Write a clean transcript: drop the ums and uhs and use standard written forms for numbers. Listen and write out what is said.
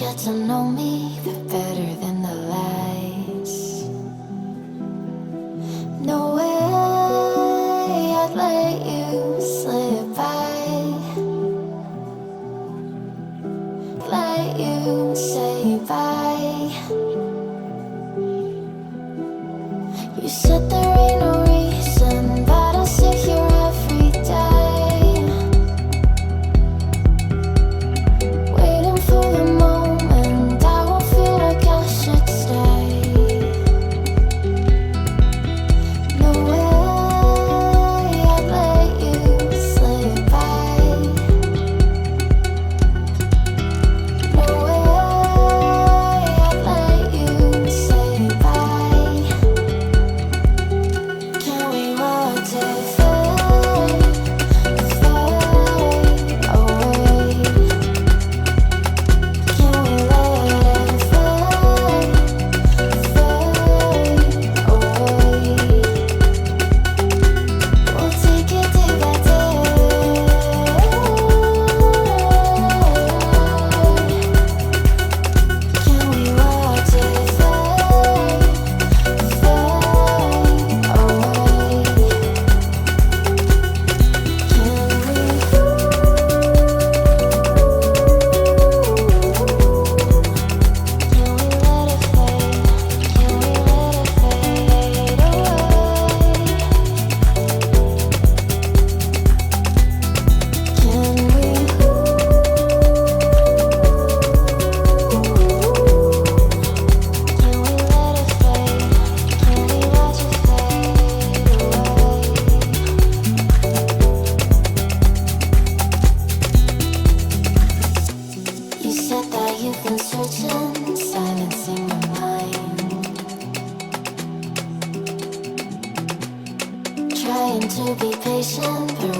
get to know me, the better than the lies. No way I'd let you slip by, let you say bye. You said there ain't no reason, but I'll sit here every day, waiting for the moment I won't feel like I should stay. No way I'd let you slip by, no way I'd let you say bye. Can we watch it fade, fade away? Can we let it fade, fade away? We'll take it day by day. Can we watch it fade, fade away? You said that you've been searching, silencing your mind, trying to be patient, but